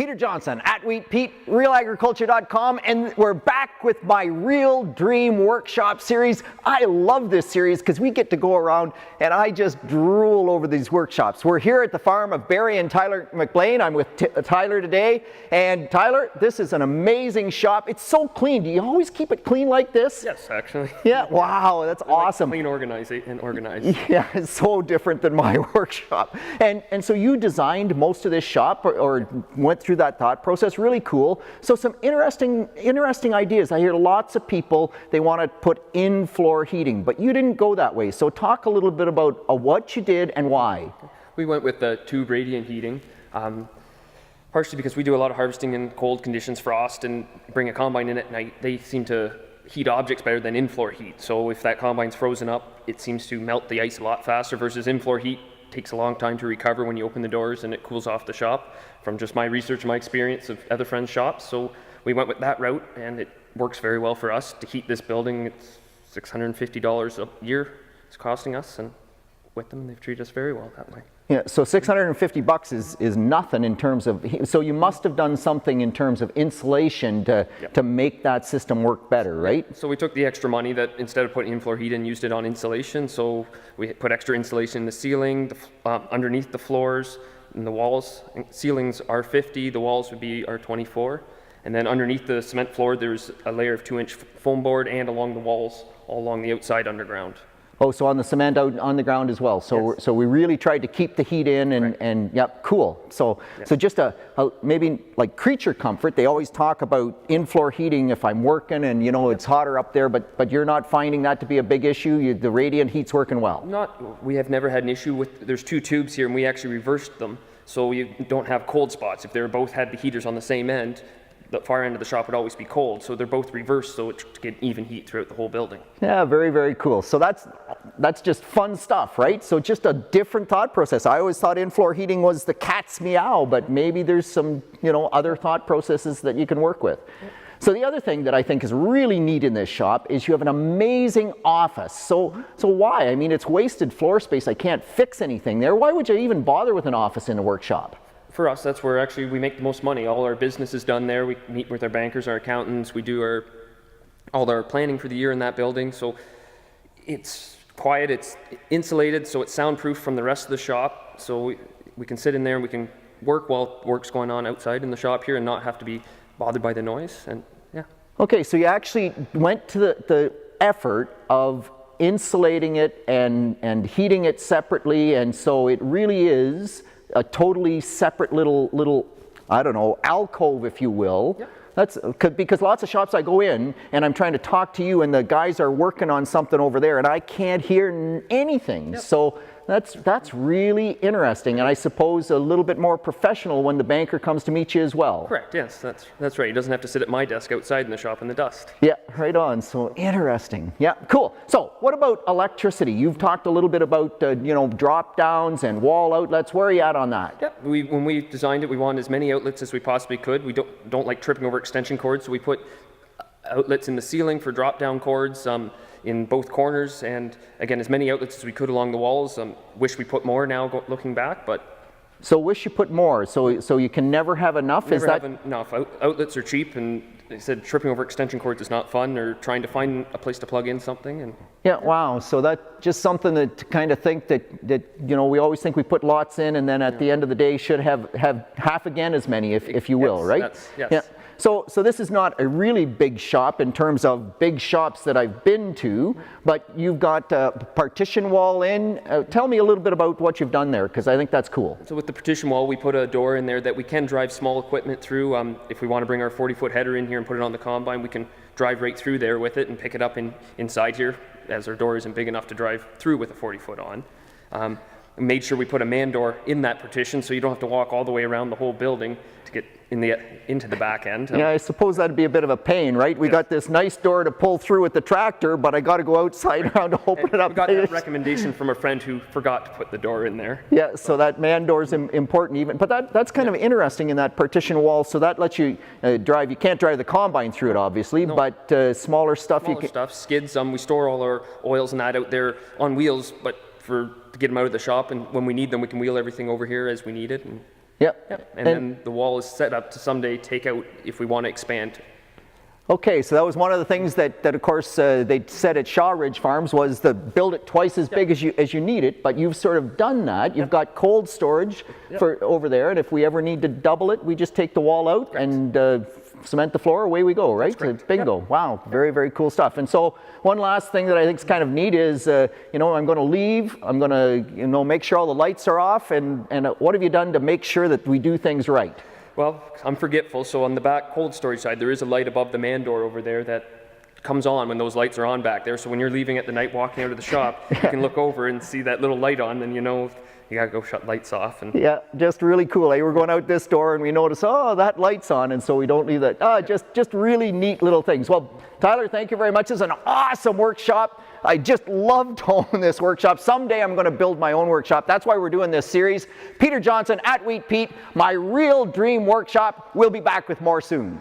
Peter Johnson at Wheat Pete, RealAgriculture.com, and we're back with my Real Dream Workshop series. I love this series because we get to go around and I just drool over these workshops. We're here at the farm of Barry and Tyler McBlain. I'm with Tyler today, and Tyler, this is an amazing shop. It's so clean. Do you always keep it clean like this? Yes, actually. Yeah, wow, that's awesome. Clean, organized, and organized. Yeah, it's so different than my workshop. And so you designed most of this shop or went through that thought process. Really cool. So some interesting ideas. I hear lots of people, they want to put in floor heating, but you didn't go that way. So talk a little bit about what you did and why. We went with the tube radiant heating, partially because we do a lot of harvesting in cold conditions, frost, and bring a combine in at night. They seem to heat objects better than in-floor heat. So if that combine's frozen up, it seems to melt the ice a lot faster versus in-floor heat. Takes a long time to recover when you open the doors and it cools off the shop, from just my research and my experience of other friends' shops. So we went with that route, and it works very well for us to heat this building. It's $650 a year it's costing us, and with them they've treated us very well that way. Yeah, so $650 is nothing in terms of, so you must have done something in terms of insulation to make that system work better, right? So we took the extra money that instead of putting in-floor heat and used it on insulation. So we put extra insulation in the ceiling, underneath the floors, and the walls. Ceilings are 50, the walls would be are 24. And then underneath the cement floor, there's a layer of 2-inch foam board, and along the walls, all along the outside underground. Oh, so on the cement out on the ground as well. So yes. So we really tried to keep the heat in, and yep, cool. So so just a maybe like creature comfort. They always talk about in-floor heating if I'm working and it's hotter up there, but you're not finding that to be a big issue. The radiant heat's working well. We have never had an issue with. There's two tubes here, and we actually reversed them, so you don't have cold spots. If they both had the heaters on the same end, the far end of the shop would always be cold, so they're both reversed, so to get even heat throughout the whole building. Yeah, very, very cool. So that's just fun stuff, right? So just a different thought process. I always thought in-floor heating was the cat's meow, but maybe there's some other thought processes that you can work with. So the other thing that I think is really neat in this shop is you have an amazing office. So why? I mean, it's wasted floor space. I can't fix anything there. Why would you even bother with an office in a workshop? For us, that's where actually we make the most money. All our business is done there. We meet with our bankers, our accountants. We do all our planning for the year in that building. So it's quiet, it's insulated, so it's soundproof from the rest of the shop. So we can sit in there and we can work while work's going on outside in the shop here and not have to be bothered by the noise. And yeah. Okay, so you actually went to the effort of insulating it and heating it separately, and so it really is a totally separate little I don't know, alcove, if you will. Yep. That's because lots of shops I go in and I'm trying to talk to you and the guys are working on something over there and I can't hear anything. Yep. So that's really interesting, and I suppose a little bit more professional when the banker comes to meet you as well. Correct, yes, that's right. He doesn't have to sit at my desk outside in the shop in the dust. Yeah, right on. So interesting. Yeah, cool. So what about electricity? You've talked a little bit about drop downs and wall outlets. Where are you at on that? Yeah, when we designed it, we wanted as many outlets as we possibly could. We don't like tripping over extension cords, so we put outlets in the ceiling for drop down cords. In both corners, and again, as many outlets as we could along the walls. Wish we put more now, looking back, but. So wish you put more, so you can never have enough? Never have enough. Outlets are cheap, and they said tripping over extension cords is not fun, or trying to find a place to plug in something. And yeah, wow, so that's just something to kind of think that we always think we put lots in, and then at the end of the day should have half again as many, if you will, right? Yes. Yeah. So this is not a really big shop in terms of big shops that I've been to, but you've got Partition Wall in. Tell me a little bit about what you've done there, because I think that's cool. So with the Partition Wall, we put a door in there that we can drive small equipment through. If we want to bring our 40-foot header in here and put it on the combine, we can drive right through there with it and pick it up inside here, as our door isn't big enough to drive through with a 40-foot on. Made sure we put a man door in that partition so you don't have to walk all the way around the whole building to get into the back end. Yeah, I suppose that'd be a bit of a pain, right? We got this nice door to pull through with the tractor, but I got to go outside around to open it up. We got that recommendation from a friend who forgot to put the door in there. Yeah, so that man door is important even, but that's kind of interesting in that Partition Wall. So that lets you drive. You can't drive the combine through it, obviously, but smaller stuff. Skids. We store all our oils and that out there on wheels, but to get them out of the shop, and when we need them, we can wheel everything over here as we need it. And Yep. And then the wall is set up to someday take out if we want to expand. Okay, so that was one of the things that of course they said at Shaw Ridge Farms was to build it twice as big as you need it, but you've sort of done that. You've got cold storage for over there, and if we ever need to double it, we just take the wall out and cement the floor, away we go, right? So bingo. Yep. Wow, very, very cool stuff. And so one last thing that I think is kind of neat is, you know, I'm going to leave, I'm going to, you know, make sure all the lights are off, and what have you done to make sure that we do things right? Well, I'm forgetful, so on the back cold storage side, there is a light above the man door over there that comes on when those lights are on back there. So when you're leaving at the night, walking out of the shop, you can look over and see that little light on, and you know you gotta go shut lights off. And yeah, just really cool. We're going out this door and we notice, oh, that light's on, and so we don't leave that. Just really neat little things. Well, Tyler, thank you very much. This is an awesome workshop. I just loved home this workshop. Someday I'm going to build my own workshop. That's why we're doing this series. Peter Johnson at Wheat Pete, my real dream workshop. We'll be back with more soon.